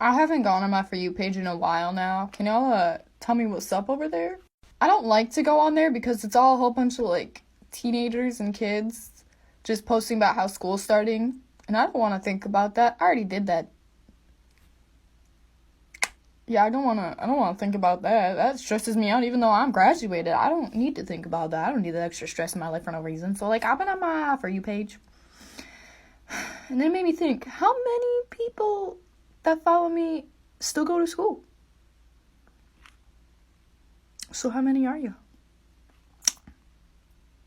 I haven't gone on my For You page in a while now. Can y'all tell me what's up over there? I don't like to go on there because it's all a whole bunch of, like, teenagers and kids just posting about how school's starting. And I don't want to think about that. I already did that. Yeah, I don't want to think about that. That stresses me out even though I'm graduated. I don't need to think about that. I don't need that extra stress in my life for no reason. So, like, I've been on my For You page. And then it made me think, how many people that follow me still go to school? So how many are you?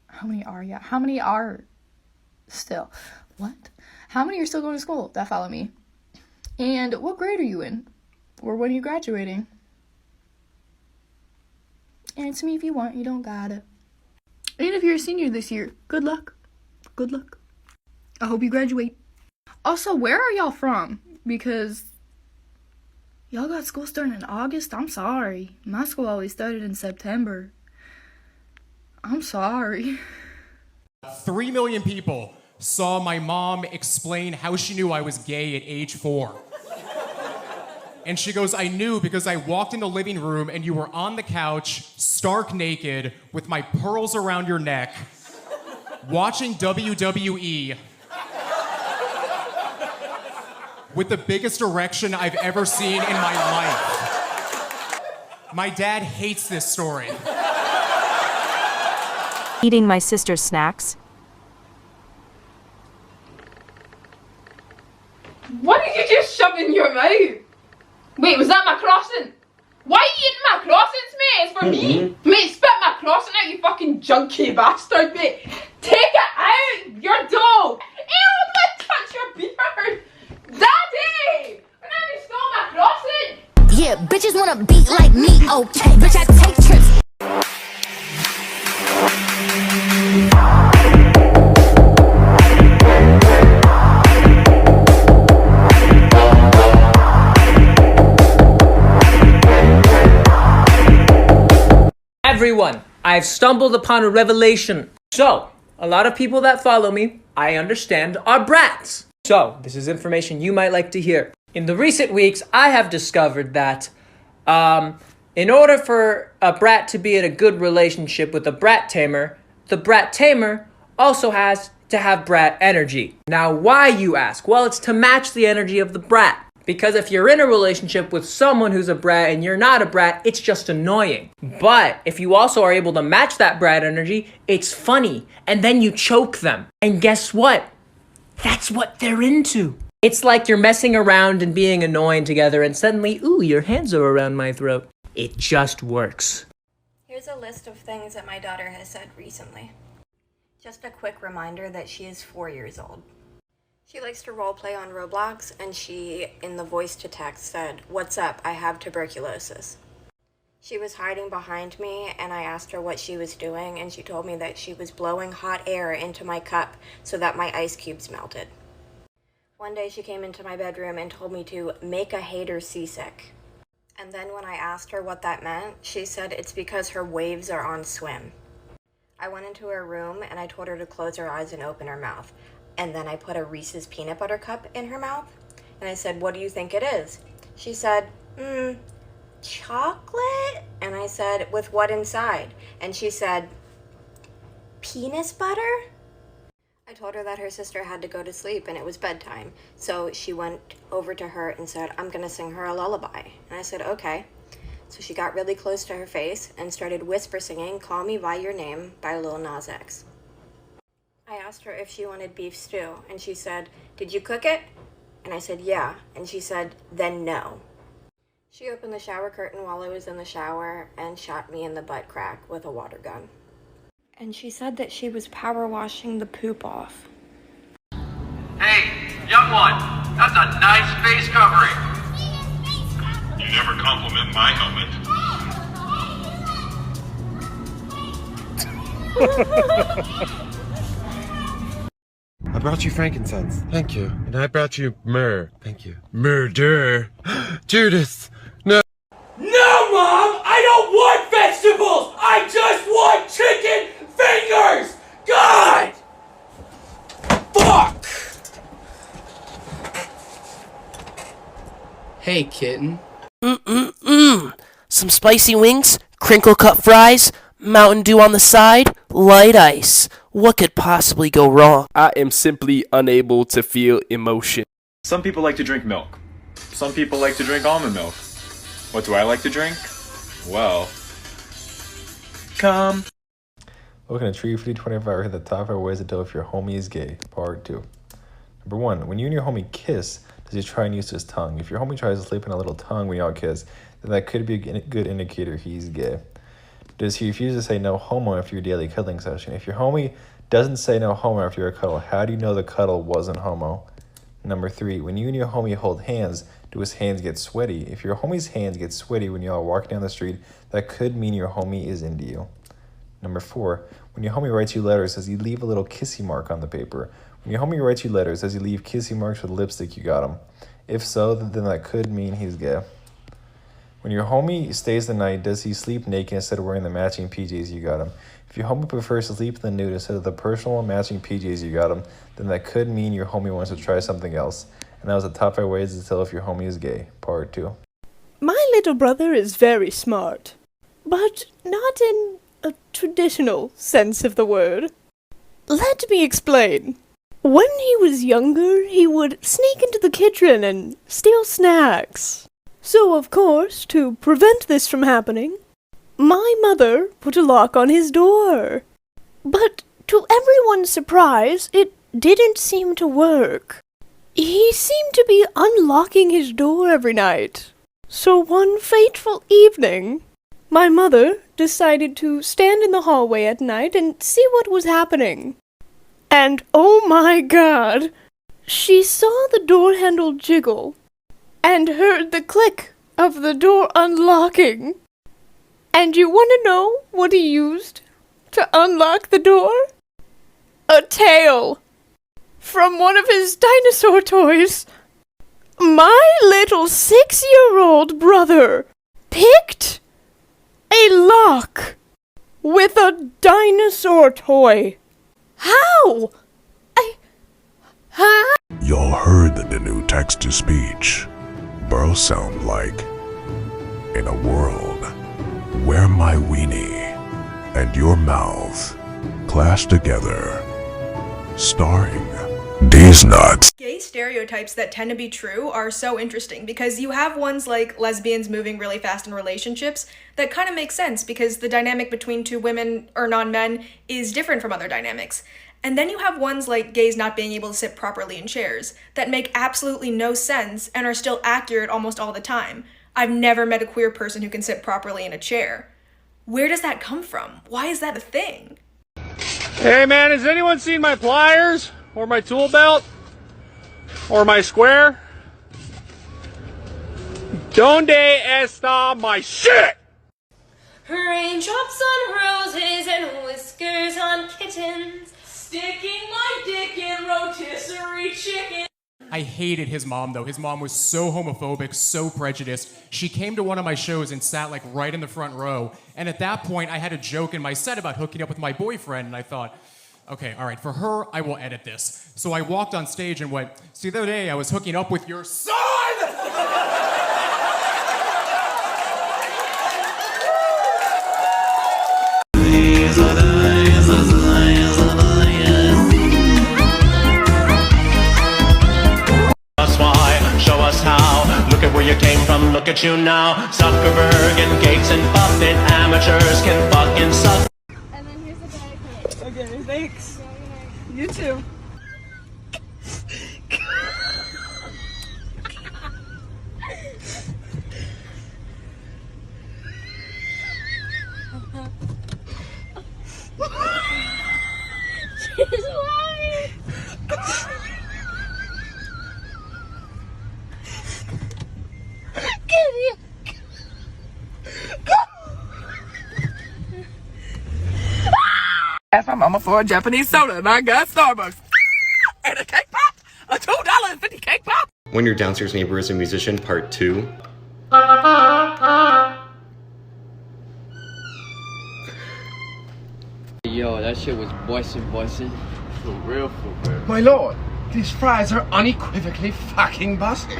How many are you? How many are still? What? How many are still going to school that follow me? And what grade are you in? Or when are you graduating? Answer me if you want. You don't gotta. And if you're a senior this year, good luck. Good luck. I hope you graduate. Also, where are y'all from? Because y'all got school starting in August? I'm sorry. My school always started in September. I'm sorry. 3 million people saw my mom explain how she knew I was gay at age 4. And she goes, I knew because I walked in the living room and you were on the couch, stark naked, with my pearls around your neck, watching WWE, with the biggest erection I've ever seen in my life. My dad hates this story. Eating my sister's snacks. What did you just shove in your mouth? Wait, was that my crossing? Why are you eating my crossings, mate? It's for me. Mate, spit my crossing out, you fucking junky bastard, mate. Take it out, your dog. Ew, don't touch your beard. Daddy! Whenever you stole my crossing. Yeah, bitches wanna beat like me, okay. Bitch, I take trips. Everyone, I've stumbled upon a revelation. So, a lot of people that follow me, I understand, are brats. So, this is information you might like to hear. In the recent weeks, I have discovered that in order for a brat to be in a good relationship with a brat tamer, the brat tamer also has to have brat energy. Now, why, you ask? Well, it's to match the energy of the brat. Because if you're in a relationship with someone who's a brat and you're not a brat, it's just annoying. But if you also are able to match that brat energy, it's funny. And then you choke them. And guess what? That's what they're into. It's like you're messing around and being annoying together and suddenly, ooh, your hands are around my throat. It just works. Here's a list of things that my daughter has said recently. Just a quick reminder that she is 4 years old. She likes to roleplay on Roblox, and she, in the voice to text, said, "What's up? I have tuberculosis." She was hiding behind me, and I asked her what she was doing, and she told me that she was blowing hot air into my cup so that my ice cubes melted. One day she came into my bedroom and told me to make a hater seasick. And then when I asked her what that meant, she said it's because her waves are on swim. I went into her room, and I told her to close her eyes and open her mouth. And then I put a Reese's peanut butter cup in her mouth. And I said, "What do you think it is?" She said, chocolate? And I said, "With what inside?" And she said, "Penis butter?" I told her that her sister had to go to sleep and it was bedtime. So she went over to her and said, "I'm gonna sing her a lullaby." And I said, "Okay." So she got really close to her face and started whisper singing "Call Me By Your Name" by Lil Nas X. I asked her if she wanted beef stew, and she said, "Did you cook it?" And I said, "Yeah." And she said, "Then no." She opened the shower curtain while I was in the shower and shot me in the butt crack with a water gun. And she said that she was power washing the poop off. Hey, young one, that's a nice face covering. You never compliment my helmet. I brought you frankincense. Thank you. And I brought you myrrh. Thank you. Murder. Judas. No. No, Mom! I don't want vegetables! I just want chicken fingers! God! Fuck! Hey, kitten. Some spicy wings, crinkle cut fries, Mountain Dew on the side, light ice. What could possibly go wrong? I am simply unable to feel emotion. Some people like to drink milk. Some people like to drink almond milk. What do I like to drink? Well, come. Looking at Tree 25 hit the top 5 ways to tell if your homie is gay. Part 2. Number 1. When you and your homie kiss, does he try and use his tongue? If your homie tries to slip in a little tongue when y'all kiss, then that could be a good indicator he's gay. Does he refuse to say no homo after your daily cuddling session? If your homie doesn't say no homo after your cuddle, how do you know the cuddle wasn't homo? Number 3. When you and your homie hold hands, do his hands get sweaty? If your homie's hands get sweaty when y'all are walking down the street, that could mean your homie is into you. Number 4. When your homie writes you letters, does he leave a little kissy mark on the paper? When your homie writes you letters, does he leave kissy marks with lipstick you got him? If so, then that could mean he's gay. When your homie stays the night, does he sleep naked instead of wearing the matching PJs you got him? If your homie prefers to sleep in the nude instead of the personal matching PJs you got him, then that could mean your homie wants to try something else. And that was the top 5 ways to tell if your homie is gay. Part 2. My little brother is very smart, but not in a traditional sense of the word. Let me explain. When he was younger, he would sneak into the kitchen and steal snacks. So, of course, to prevent this from happening, my mother put a lock on his door. But to everyone's surprise, it didn't seem to work. He seemed to be unlocking his door every night. So one fateful evening, my mother decided to stand in the hallway at night and see what was happening. And oh my God, she saw the door handle jiggle and heard the click of the door unlocking. And you want to know what he used to unlock the door? A tail from one of his dinosaur toys. My little 6-year-old brother picked a lock with a dinosaur toy. How? Y'all heard that the new text-to-speech bros sound like in a world where my weenie and your mouth clash together, starring these nuts. Gay stereotypes that tend to be true are so interesting because you have ones like lesbians moving really fast in relationships that kind of make sense because the dynamic between two women or non-men is different from other dynamics. And then you have ones like gays not being able to sit properly in chairs that make absolutely no sense and are still accurate almost all the time. I've never met a queer person who can sit properly in a chair. Where does that come from? Why is that a thing? Hey man, has anyone seen my pliers? Or my tool belt? Or my square? Donde está my shit? Raindrops on roses and whiskers on kittens. Sticking my dick in rotisserie chicken. I hated his mom, though. His mom was so homophobic, so prejudiced. She came to one of my shows and sat, like, right in the front row. And at that point, I had a joke in my set about hooking up with my boyfriend, and I thought, okay, all right, for her, I will edit this. So I walked on stage and went, see, the other day I was hooking up with your son! Show us how. Look at where you came from, look at you now. Zuckerberg and Gates and Buffett, amateurs can fucking suck. And then here's the bag. Okay, thanks. You too. She's laughing. Ask my mama for a Japanese soda and I got Starbucks. And a cake pop. A $2.50 cake pop. When Your Downstairs Neighbor is a Musician, Part 2. Yo, that shit was boisin'. For real. My lord, these fries are unequivocally fucking busted.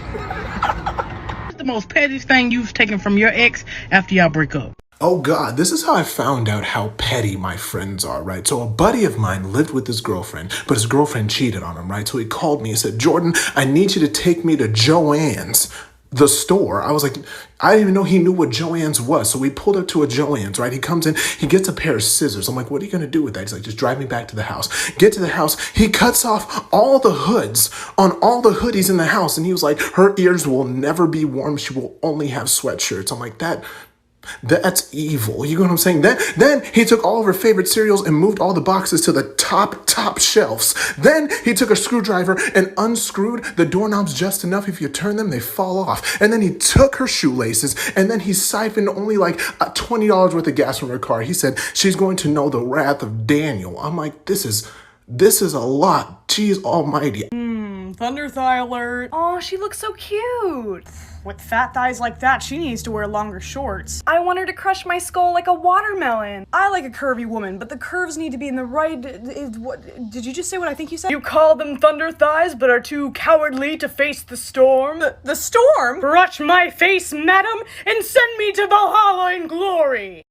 The most pettiest thing you've taken from your ex after y'all break up? Oh God, this is how I found out how petty my friends are, right? So a buddy of mine lived with his girlfriend, but his girlfriend cheated on him, right? So he called me and said, Jordan, I need you to take me to Joann's, the store. I was like, I didn't even know he knew what Joann's was. So we pulled up to a Joann's, right? He comes in, he gets a pair of scissors. I'm like, what are you going to do with that? He's like, just drive me back to the house. Get to the house. He cuts off all the hoods on all the hoodies in the house. And he was like, her ears will never be warm. She will only have sweatshirts. I'm like, that's evil. You know what I'm saying? Then he took all of her favorite cereals and moved all the boxes to the top shelves. Then he took a screwdriver and unscrewed the doorknobs just enough. If you turn them, they fall off. And then he took her shoelaces and then he siphoned only like $20 worth of gas from her car. He said, she's going to know the wrath of Daniel. I'm like, this is a lot. Jeez almighty. Thunder thigh alert. Oh, she looks so cute. With fat thighs like that, she needs to wear longer shorts. I want her to crush my skull like a watermelon. I like a curvy woman, but the curves need to be in the right... What, did you just say what I think you said? You call them thunder thighs, but are too cowardly to face the storm? The storm? Brush my face, madam, and send me to Valhalla in glory.